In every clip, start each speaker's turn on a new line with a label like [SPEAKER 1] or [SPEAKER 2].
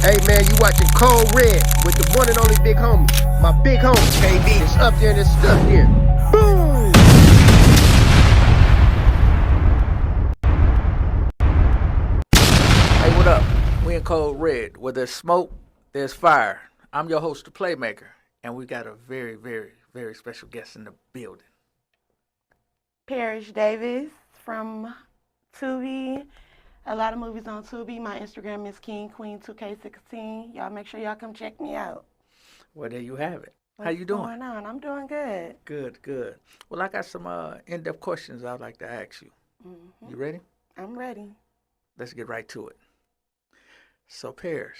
[SPEAKER 1] Hey man, you watching Cold Red with the one and only big homie. My big homie, KB. It's up there and it's stuck here. Boom!
[SPEAKER 2] Hey, what up? We in Cold Red. Where there's smoke, there's fire. I'm your host, the Playmaker, and we got a very, very, very special guest in the building.
[SPEAKER 3] Parish Davis from Tubi. A lot of movies on Tubi. My Instagram is KingQueen2K16. Y'all make sure y'all come check me out.
[SPEAKER 2] Well, there you have it.
[SPEAKER 3] What's
[SPEAKER 2] How you doing?
[SPEAKER 3] going on? I'm doing good.
[SPEAKER 2] Good, good. Well, I got some in-depth questions I'd like to ask you.
[SPEAKER 3] Mm-hmm.
[SPEAKER 2] You ready?
[SPEAKER 3] I'm ready.
[SPEAKER 2] Let's get right to it. So, Paris,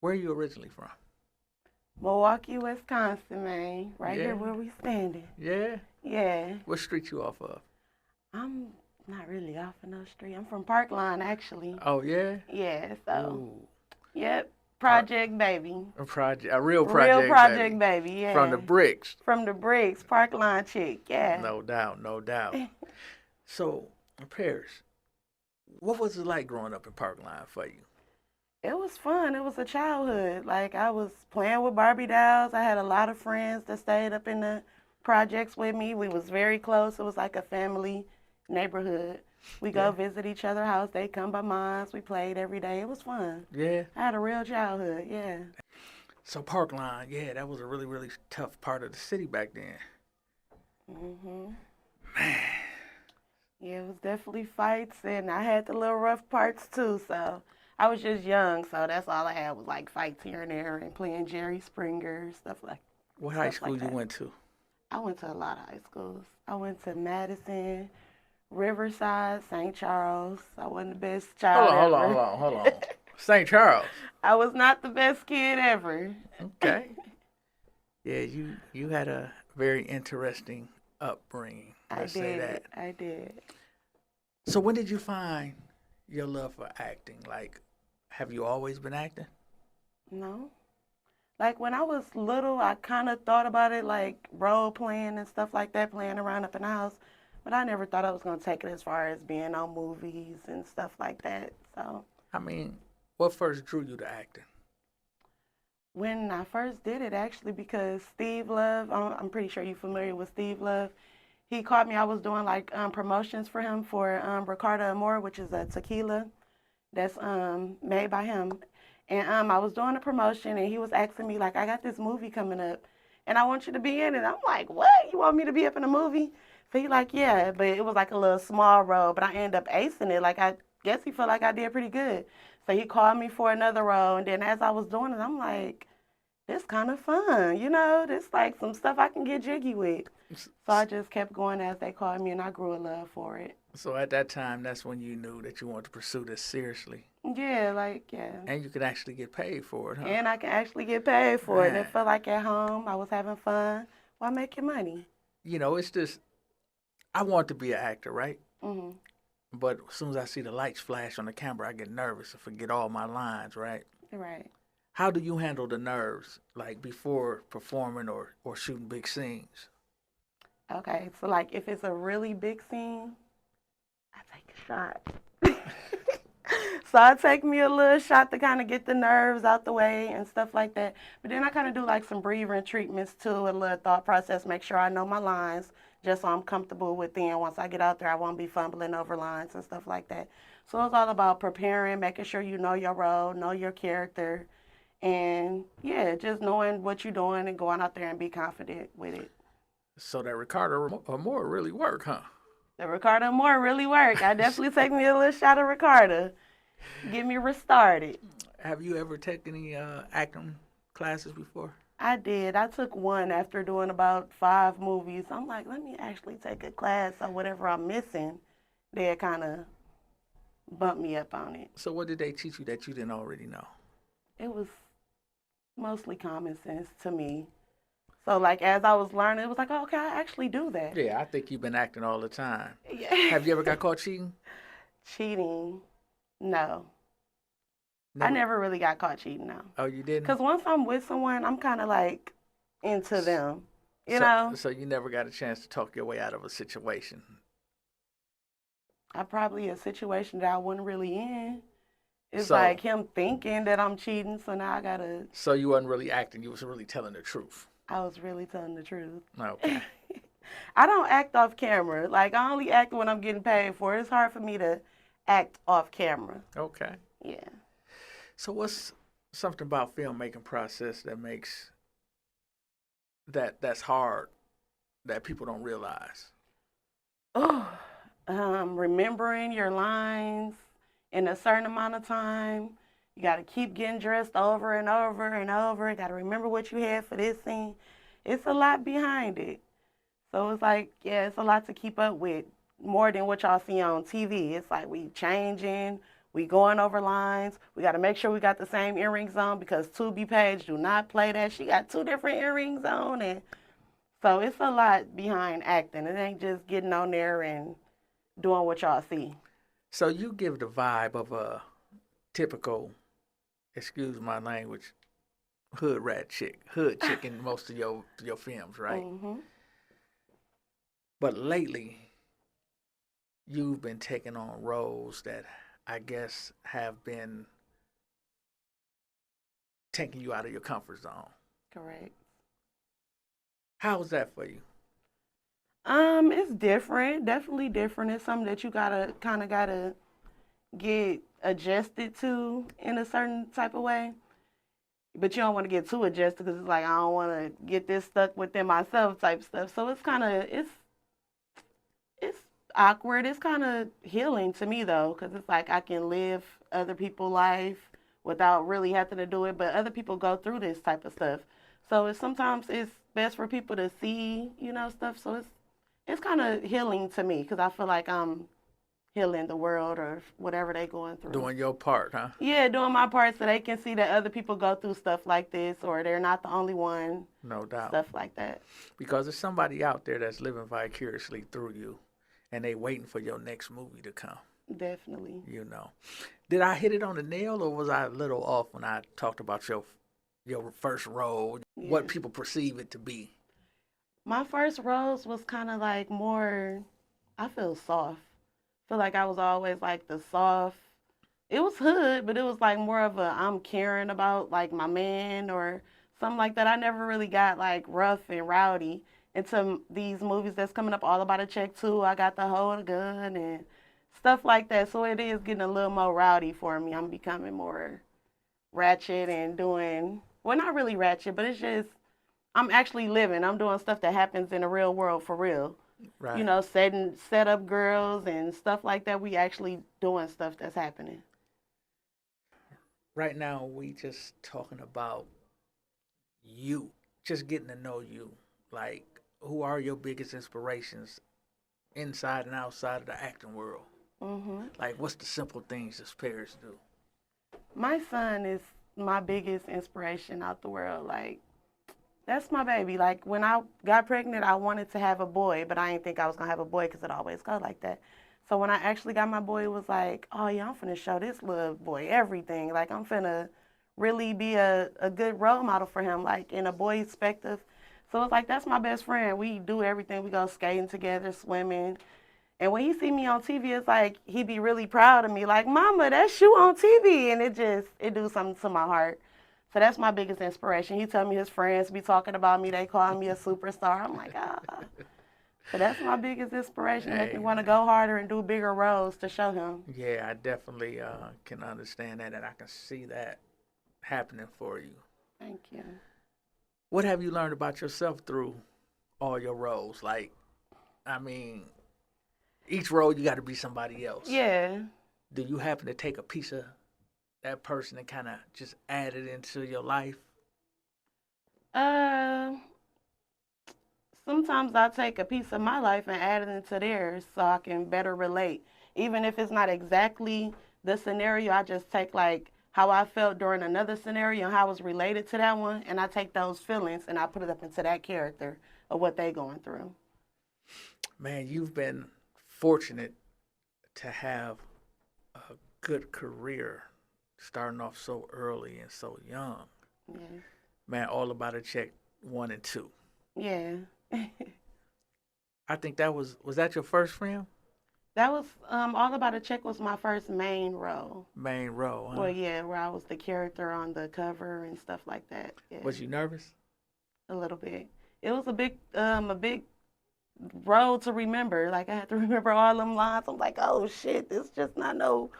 [SPEAKER 2] where are you originally from?
[SPEAKER 3] Milwaukee, Wisconsin, man. Right
[SPEAKER 2] Yeah.
[SPEAKER 3] here where we standing.
[SPEAKER 2] Yeah?
[SPEAKER 3] Yeah.
[SPEAKER 2] What street you off of?
[SPEAKER 3] I'm not really off of no street. I'm from Parklawn, actually.
[SPEAKER 2] Oh, yeah?
[SPEAKER 3] Yeah, so.
[SPEAKER 2] Ooh.
[SPEAKER 3] Yep. Project baby.
[SPEAKER 2] A real project
[SPEAKER 3] Real project baby, yeah.
[SPEAKER 2] From the bricks.
[SPEAKER 3] From the bricks. Parklawn chick, yeah.
[SPEAKER 2] No doubt, no doubt. So, Paris, what was it like growing up in Parkline for you?
[SPEAKER 3] It was fun. It was a childhood. Like, I was playing with Barbie dolls. I had a lot of friends that stayed up in the projects with me. We was very close. It was like a family neighborhood. We go visit each other's house. They come by mine. We played every day. It was fun.
[SPEAKER 2] Yeah.
[SPEAKER 3] I had a real childhood, yeah.
[SPEAKER 2] So Parkline, yeah, that was a really, really tough part of the city back then.
[SPEAKER 3] Mhm.
[SPEAKER 2] Man.
[SPEAKER 3] Yeah, it was definitely fights, and I had the little rough parts too. So I was just young, so that's all I had was like fights here and there, and playing Jerry Springer, stuff like.
[SPEAKER 2] What high
[SPEAKER 3] stuff
[SPEAKER 2] school
[SPEAKER 3] like
[SPEAKER 2] you
[SPEAKER 3] that.
[SPEAKER 2] went to?
[SPEAKER 3] I went to a lot of high schools. I went to Madison, Riverside, St. Charles. I wasn't the best child ever.
[SPEAKER 2] Hold on. St. Charles.
[SPEAKER 3] I was not the best kid ever.
[SPEAKER 2] Okay. Yeah, you had a very interesting upbringing. Let's say that.
[SPEAKER 3] I did.
[SPEAKER 2] So when did you find your love for acting? Like, have you always been acting?
[SPEAKER 3] No. Like, when I was little, I kind of thought about it, like, role playing and stuff like that, playing around up in the house. But I never thought I was going to take it as far as being on movies and stuff like that. So,
[SPEAKER 2] I mean, what first drew you to acting?
[SPEAKER 3] when I first did it, actually, because Steve Love, I'm pretty sure you're familiar with Steve Love. He called me. I was doing, like, promotions for him for Ricardo Amor, which is a tequila that's made by him. And I was doing a promotion, and he was asking me, like, I got this movie coming up, and I want you to be in it. I'm like, what? You want me to be up in a movie? So he like, yeah, but it was like a little small role, but I ended up acing it. Like, I guess he felt like I did pretty good. So he called me for another role, and then as I was doing it, I'm like, this kind of fun, you know? This like some stuff I can get jiggy with. So I just kept going as they called me, and I grew a love for it.
[SPEAKER 2] So at that time, that's when you knew that you wanted to pursue this seriously.
[SPEAKER 3] Yeah, like, yeah.
[SPEAKER 2] And you could actually get paid for it, huh?
[SPEAKER 3] And I can actually get paid for it.
[SPEAKER 2] Man.
[SPEAKER 3] It felt like at home, I was having fun. Why make your money?
[SPEAKER 2] You know, it's just, I want to be an actor, right?
[SPEAKER 3] Hmm.
[SPEAKER 2] But as soon as I see the lights flash on the camera, I get nervous and forget all my lines, right?
[SPEAKER 3] Right.
[SPEAKER 2] How do you handle the nerves, like before performing or shooting big scenes?
[SPEAKER 3] Okay, so like if it's a really big scene, I take a shot. So I take me a little shot to kind of get the nerves out the way and stuff like that. But then I kind of do like some breathing treatments too, a little thought process, make sure I know my lines just so I'm comfortable with them. Once I get out there, I won't be fumbling over lines and stuff like that. So it's all about preparing, making sure you know your role, know your character, and yeah, just knowing what you're doing and going out there and be confident with it.
[SPEAKER 2] So that Ricardo Amor really work, huh?
[SPEAKER 3] The Ricardo Moore really worked. I definitely take me a little shot of Ricardo. Get me restarted.
[SPEAKER 2] Have you ever taken any acting classes before?
[SPEAKER 3] I did. I took one after doing about 5 movies. I'm like, let me actually take a class so whatever I'm missing, they'll kind of bump me up on it.
[SPEAKER 2] So what did they teach you that you didn't already know?
[SPEAKER 3] It was mostly common sense to me. So, like, as I was learning, it was like, oh, okay, I actually do that.
[SPEAKER 2] Yeah, I think you've been acting all the time.
[SPEAKER 3] Yeah.
[SPEAKER 2] Have you ever got caught cheating?
[SPEAKER 3] Cheating? No. I never really got caught cheating, no.
[SPEAKER 2] Oh, you didn't?
[SPEAKER 3] Because once I'm with someone, I'm kind of like into them, you know?
[SPEAKER 2] So you never got a chance to talk your way out of a situation?
[SPEAKER 3] I probably a situation that I wasn't really in. It's
[SPEAKER 2] So-
[SPEAKER 3] like him thinking that I'm cheating, so now I gotta.
[SPEAKER 2] So you wasn't really acting. You was really telling the truth.
[SPEAKER 3] I was really telling the truth.
[SPEAKER 2] Okay.
[SPEAKER 3] I don't act off camera. Like, I only act when I'm getting paid for it. It's hard for me to act off camera.
[SPEAKER 2] Okay.
[SPEAKER 3] Yeah.
[SPEAKER 2] So what's something about filmmaking process that makes that's hard that people don't realize?
[SPEAKER 3] Oh, remembering your lines in a certain amount of time. You got to keep getting dressed over and over and over. You got to remember what you had for this scene. It's a lot behind it. So it's like, yeah, it's a lot to keep up with, more than what y'all see on TV. It's like we changing, we going over lines. We got to make sure we got the same earrings on because Tubi page do not play that. She got 2 different earrings on, and so it's a lot behind acting. It ain't just getting on there and doing what y'all see.
[SPEAKER 2] So you give the vibe of a typical, excuse my language, hood chick in most of your films, right?
[SPEAKER 3] Mm-hmm.
[SPEAKER 2] But lately, you've been taking on roles that I guess have been taking you out of your comfort zone.
[SPEAKER 3] Correct.
[SPEAKER 2] How was that for you?
[SPEAKER 3] It's different. Definitely different. It's something that you gotta get adjusted to in a certain type of way. But you don't want to get too adjusted because it's like I don't want to get this stuck within myself type stuff. So it's it's awkward. It's kind of healing to me though, because it's like I can live other people's life without really having to do it. But other people go through this type of stuff, so sometimes it's best for people to see, stuff. So it's kind of healing to me because I feel like I'm healing the world or whatever they going through.
[SPEAKER 2] Doing your part, huh?
[SPEAKER 3] Yeah, doing my part so they can see that other people go through stuff like this or they're not the only one.
[SPEAKER 2] No doubt.
[SPEAKER 3] Stuff like that.
[SPEAKER 2] Because there's somebody out there that's living vicariously through you, and they waiting for your next movie to come.
[SPEAKER 3] Definitely.
[SPEAKER 2] Did I hit it on the nail, or was I a little off when I talked about your first role, what people perceive it to be?
[SPEAKER 3] My first roles was kind of like more, I feel soft. I feel like I was always like the soft. It was hood, but it was like more of a I'm caring about like my man or something like that. I never really got like rough and rowdy into these movies that's coming up, All About a Check Too. I got the hold a gun and stuff like that. So it is getting a little more rowdy for me. I'm becoming more ratchet and doing, well, not really ratchet, but it's just I'm actually living. I'm doing stuff that happens in the real world for real.
[SPEAKER 2] Right.
[SPEAKER 3] Set up girls and stuff like that. We actually doing stuff that's happening.
[SPEAKER 2] Right now, we just talking about you, just getting to know you. Like, who are your biggest inspirations inside and outside of the acting world?
[SPEAKER 3] Mhm.
[SPEAKER 2] Like, what's the simple things this Parish do?
[SPEAKER 3] My son is my biggest inspiration out the world. Like, that's my baby. Like, when I got pregnant, I wanted to have a boy, but I didn't think I was going to have a boy because it always goes like that. So when I actually got my boy, it was like, oh, yeah, I'm finna show this little boy everything. Like, I'm finna really be a good role model for him, like, in a boy's perspective. So it's like, that's my best friend. We do everything. We go skating together, swimming. And when he see me on TV, it's like he be really proud of me. Like, Mama, that's you on TV. And it do something to my heart. So that's my biggest inspiration. He tell me his friends be talking about me. They call me a superstar. I'm like, ah. So that's my biggest inspiration. Make me want to go harder and do bigger roles to show him.
[SPEAKER 2] Yeah, I definitely can understand that, and I can see that happening for you.
[SPEAKER 3] Thank you.
[SPEAKER 2] What have you learned about yourself through all your roles? Like, I mean, each role you got to be somebody else.
[SPEAKER 3] Yeah.
[SPEAKER 2] Do you happen to take a piece of that person and kind of just add it into your life?
[SPEAKER 3] Sometimes I take a piece of my life and add it into theirs so I can better relate. Even if it's not exactly the scenario, I just take like how I felt during another scenario and how it was related to that one, and I take those feelings and I put it up into that character of what they going through.
[SPEAKER 2] Man, you've been fortunate to have a good career starting off so early and so young.
[SPEAKER 3] Yeah.
[SPEAKER 2] Man, All About a Check 1 and 2.
[SPEAKER 3] Yeah.
[SPEAKER 2] I think that was that your first film?
[SPEAKER 3] That was All About a Check was my first main role.
[SPEAKER 2] Main role, huh?
[SPEAKER 3] Well, yeah, where I was the character on the cover and stuff like that. Yeah,
[SPEAKER 2] Was you nervous?
[SPEAKER 3] a little bit. It was a big role to remember. Like I had to remember all them lines. I'm like, oh shit, this just not no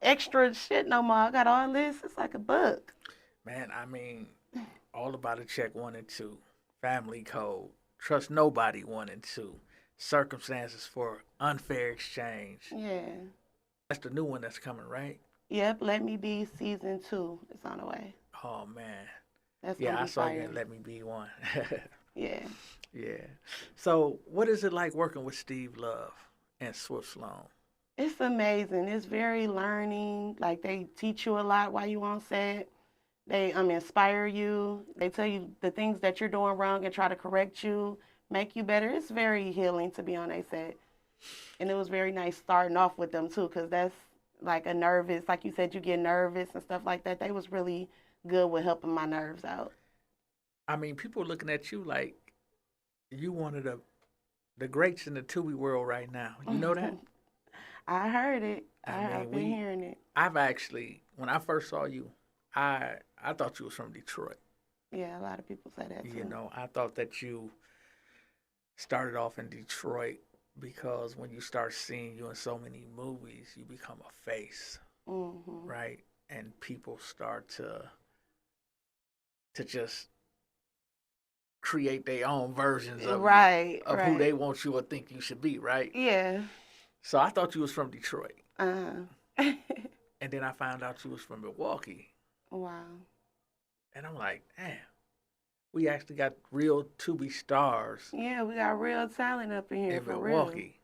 [SPEAKER 3] extra shit no more. I got all this. It's like a book.
[SPEAKER 2] Man, I mean, All About a Check 1 and 2, Family Code, Trust Nobody 1 and 2, Circumstances for Unfair Exchange.
[SPEAKER 3] Yeah.
[SPEAKER 2] That's the new one that's coming, right?
[SPEAKER 3] Yep. Let Me Be season 2 is on the way.
[SPEAKER 2] Oh man.
[SPEAKER 3] That's
[SPEAKER 2] Yeah,
[SPEAKER 3] gonna
[SPEAKER 2] I
[SPEAKER 3] be
[SPEAKER 2] saw you
[SPEAKER 3] fire.
[SPEAKER 2] in Let Me Be One.
[SPEAKER 3] Yeah.
[SPEAKER 2] Yeah. So, what is it like working with Steve Love and Swift Sloan?
[SPEAKER 3] It's amazing. It's very learning. Like they teach you a lot while you on set. They inspire you. They tell you the things that you're doing wrong and try to correct you, make you better. It's very healing to be on a set. And it was very nice starting off with them too, because that's like a nervous, like you said, you get nervous and stuff like that. They was really good with helping my nerves out.
[SPEAKER 2] I mean, people are looking at you like you one of the greats in the Tubi world right now. You know that?
[SPEAKER 3] I heard it.
[SPEAKER 2] I mean,
[SPEAKER 3] I've been hearing it.
[SPEAKER 2] I've actually, when I first saw you, I thought you was from Detroit.
[SPEAKER 3] Yeah, a lot of people say that too.
[SPEAKER 2] You know, I thought that you started off in Detroit because when you start seeing you in so many movies, you become a face, right? And people start to just create their own versions of
[SPEAKER 3] right,
[SPEAKER 2] of
[SPEAKER 3] right.
[SPEAKER 2] who they want you or think you should be, right?
[SPEAKER 3] Yeah.
[SPEAKER 2] So I thought you was from Detroit,
[SPEAKER 3] Uh-huh.
[SPEAKER 2] and then I found out you was from Milwaukee,
[SPEAKER 3] Wow.
[SPEAKER 2] and I'm like, damn, we actually got real Tubi stars
[SPEAKER 3] Yeah, we got real talent up in here
[SPEAKER 2] in
[SPEAKER 3] for
[SPEAKER 2] Milwaukee.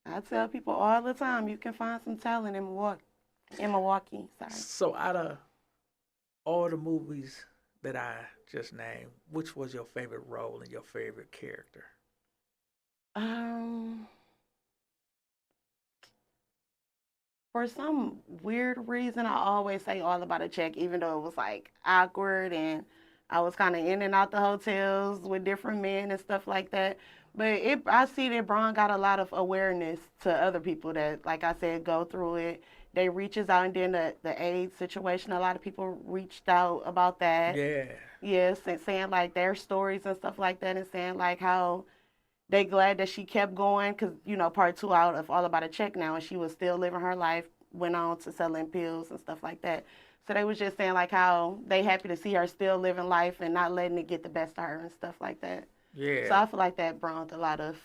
[SPEAKER 3] real. I tell people all the time, you can find some talent in Milwaukee. Sorry.
[SPEAKER 2] So out of all the movies that I just named, which was your favorite role and your favorite character?
[SPEAKER 3] For some weird reason, I always say All About a Check, even though it was like awkward and I was kind of in and out the hotels with different men and stuff like that. But I see that Braun got a lot of awareness to other people that, like I said, go through it. They reaches out, and then the AIDS situation, a lot of people reached out about that.
[SPEAKER 2] Yeah.
[SPEAKER 3] Yes, and saying like their stories and stuff like that, and saying like how they glad that she kept going because, part 2 out of All About a Check now, and she was still living her life, went on to selling pills and stuff like that. So they was just saying like how they happy to see her still living life and not letting it get the best of her and stuff like that.
[SPEAKER 2] Yeah.
[SPEAKER 3] So I feel like that brought a lot of.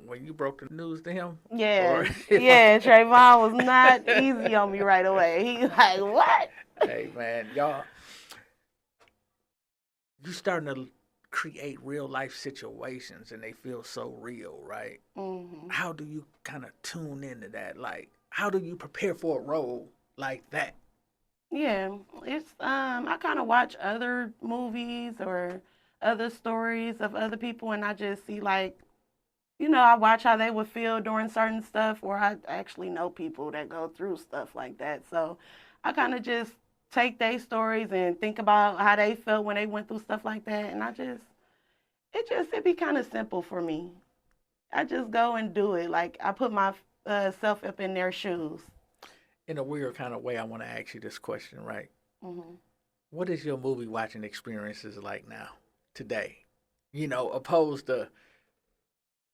[SPEAKER 2] When you broke the news to him?
[SPEAKER 3] Yeah, yeah. Trayvon was not easy on me right away. He like, what?
[SPEAKER 2] Hey man, y'all, you starting to create real life situations and they feel so real, right? How do you kind of tune into that? Like, how do you prepare for a role like that?
[SPEAKER 3] Yeah, it's I kind of watch other movies or other stories of other people, and I just see like, I watch how they would feel during certain stuff, or I actually know people that go through stuff like that. So I kind of just take their stories and think about how they felt when they went through stuff like that, and it be kind of simple for me. I just go and do it. Like I put my self up in their shoes.
[SPEAKER 2] In a weird kind of way, I want to ask you this question, right?
[SPEAKER 3] Hmm.
[SPEAKER 2] What is your movie watching experiences like now, today? Opposed to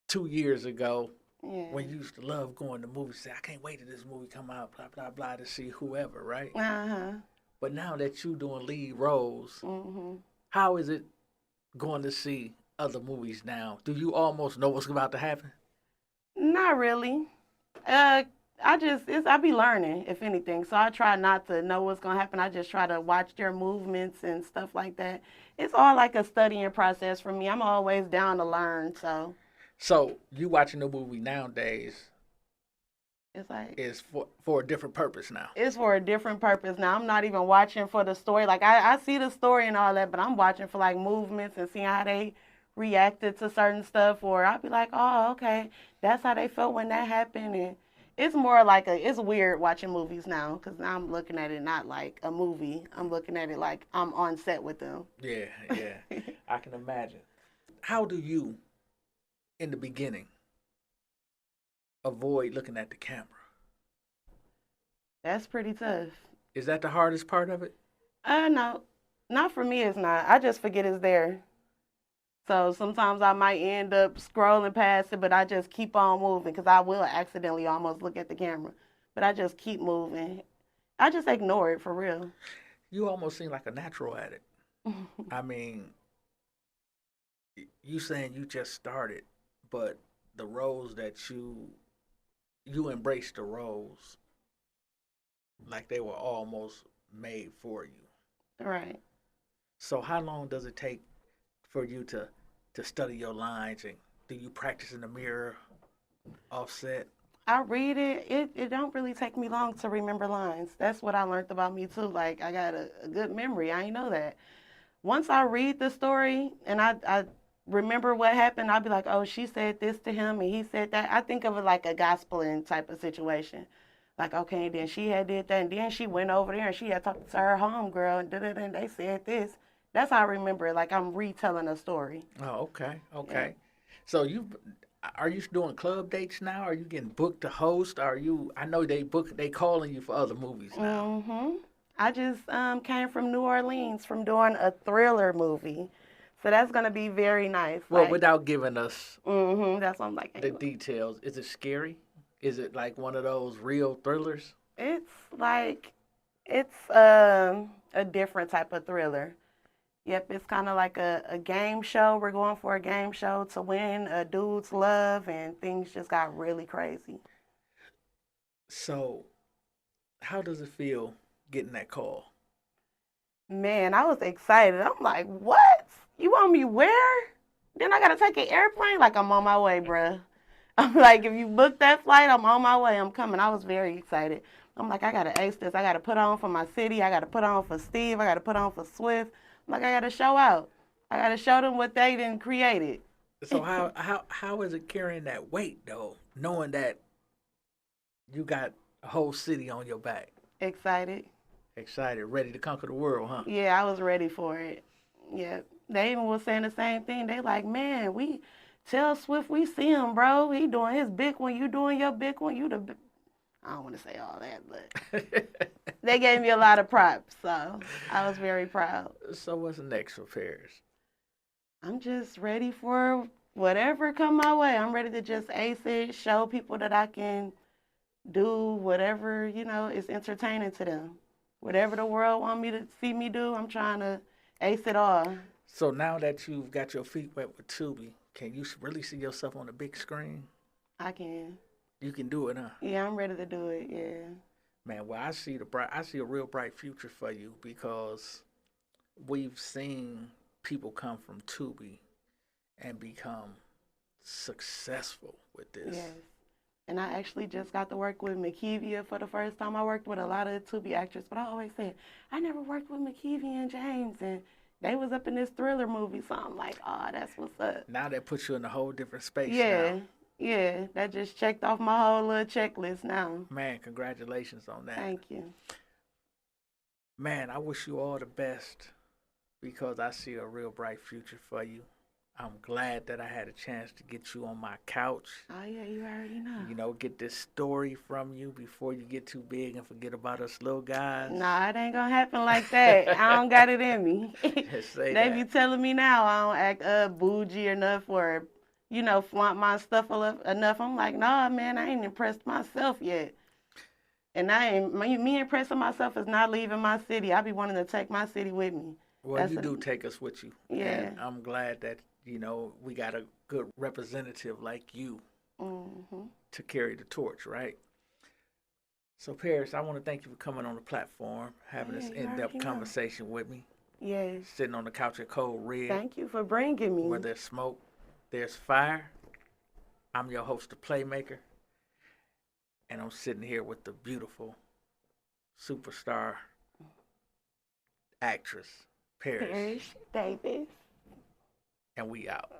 [SPEAKER 2] 2 years ago
[SPEAKER 3] Yeah.
[SPEAKER 2] when you used to love going to movies, say, I can't wait till this movie come out, blah, blah, blah, to see whoever, right?
[SPEAKER 3] Uh-huh.
[SPEAKER 2] But now that you doing lead roles,
[SPEAKER 3] Hmm.
[SPEAKER 2] how is it going to see other movies now? Do you almost know what's about to happen?
[SPEAKER 3] Not really. I be learning, if anything. So I try not to know what's gonna happen. I just try to watch their movements and stuff like that. It's all like a studying process for me. I'm always down to learn.
[SPEAKER 2] So you watching the movie nowadays
[SPEAKER 3] It's like
[SPEAKER 2] is for a different purpose now.
[SPEAKER 3] it's for a different purpose now. I'm not even watching for the story. Like I see the story and all that, but I'm watching for like movements and seeing how they reacted to certain stuff. Or I'll be like, oh, okay, that's how they felt when that happened. And it's more like it's weird watching movies now because now I'm looking at it not like a movie. I'm looking at it like I'm on set with them.
[SPEAKER 2] Yeah, I can imagine. How do you, in the beginning avoid looking at the camera?
[SPEAKER 3] That's pretty tough.
[SPEAKER 2] Is that the hardest part of it?
[SPEAKER 3] No, not for me. It's not. I just forget it's there. So sometimes I might end up scrolling past it, but I just keep on moving because I will accidentally almost look at the camera. But I just keep moving. I just ignore it for real.
[SPEAKER 2] You almost seem like a natural at it. I mean, you saying you just started, but the roles that you embrace the roles like they were almost made for you.
[SPEAKER 3] Right.
[SPEAKER 2] So how long does it take for you to study your lines, and do you practice in the mirror, offset?
[SPEAKER 3] I read it. It don't really take me long to remember lines. That's what I learned about me too. Like I got a good memory. I ain't know that. Once I read the story and I remember what happened, I'll be like, oh, she said this to him and he said that. I think of it like a gospeling type of situation. Like, okay, and then she had did that, and then she went over there and she had talked to her homegirl, and they said this. That's how I remember it. Like I'm retelling a story.
[SPEAKER 2] Oh, okay, okay.
[SPEAKER 3] Yeah.
[SPEAKER 2] So are you doing club dates now? Are you getting booked to host? Are you? I know they calling you for other movies now.
[SPEAKER 3] I just came from New Orleans from doing a thriller movie, so that's gonna be very nice.
[SPEAKER 2] Well,
[SPEAKER 3] Like,
[SPEAKER 2] without giving us
[SPEAKER 3] that's what I'm like.
[SPEAKER 2] the details, is it scary? Is it like one of those real thrillers?
[SPEAKER 3] It's like it's a different type of thriller. Yep, it's kind of like a game show. We're going for a game show to win a dude's love, and things just got really crazy.
[SPEAKER 2] So, how does it feel getting that call?
[SPEAKER 3] Man, I was excited. I'm like, what? You want me where? Then I gotta take an airplane? Like, I'm on my way, bruh. I'm like, if you book that flight, I'm on my way. I'm coming. I was very excited. I'm like, I gotta ace this. I gotta put on for my city. I gotta put on for Steve. I gotta put on for Swift. I'm like, I gotta show out. I gotta show them what they didn't created.
[SPEAKER 2] So how is it carrying that weight though, knowing that you got a whole city on your back?
[SPEAKER 3] Excited.
[SPEAKER 2] Excited, ready to conquer the world, huh?
[SPEAKER 3] Yeah, I was ready for it. Yeah. They even was saying the same thing. They like, man, we tell Swift we see him, bro. He doing his big one. You doing your big one. You the I don't want to say all that, but they gave me a lot of props, so I was very proud.
[SPEAKER 2] So what's next for Paris?
[SPEAKER 3] I'm just ready for whatever come my way. I'm ready to just ace it, show people that I can do whatever, is entertaining to them. Whatever the world want me to see me do, I'm trying to ace it all.
[SPEAKER 2] So now that you've got your feet wet with Tubi, can you really see yourself on the big screen?
[SPEAKER 3] I can.
[SPEAKER 2] You can do it, huh?
[SPEAKER 3] Yeah, I'm ready to do it. Yeah.
[SPEAKER 2] Man, well, I see a real bright future for you because we've seen people come from Tubi and become successful with this.
[SPEAKER 3] Yes. And I actually just got to work with McKeevia for the first time. I worked with a lot of Tubi actors, but I always said, I never worked with McKeevia and James, and they was up in this thriller movie, so I'm like, oh, that's what's up.
[SPEAKER 2] Now that puts you in a whole different space
[SPEAKER 3] Yeah.
[SPEAKER 2] now.
[SPEAKER 3] Yeah, that just checked off my whole little checklist now.
[SPEAKER 2] Man, congratulations on that.
[SPEAKER 3] Thank you.
[SPEAKER 2] Man, I wish you all the best because I see a real bright future for you. I'm glad that I had a chance to get you on my couch.
[SPEAKER 3] Oh, yeah, you already know.
[SPEAKER 2] Get this story from you before you get too big and forget about us little guys.
[SPEAKER 3] Nah, it ain't gonna happen like that. I don't got it in me. They be telling me now I don't act bougie enough or, flaunt my stuff enough. I'm like, nah, man, I ain't impressed myself yet. And me impressing myself is not leaving my city. I be wanting to take my city with me.
[SPEAKER 2] Well, you do take us with you.
[SPEAKER 3] Yeah.
[SPEAKER 2] And I'm glad that, we got a good representative like you to carry the torch, right? So, Paris, I want to thank you for coming on the platform, having this in-depth conversation with me.
[SPEAKER 3] Yes.
[SPEAKER 2] Sitting on the couch at Code Red.
[SPEAKER 3] Thank you for bringing me.
[SPEAKER 2] Where there's smoke, there's fire. I'm your host, the Playmaker. And I'm sitting here with the beautiful superstar actress,
[SPEAKER 3] Parish Davis.
[SPEAKER 2] And we out.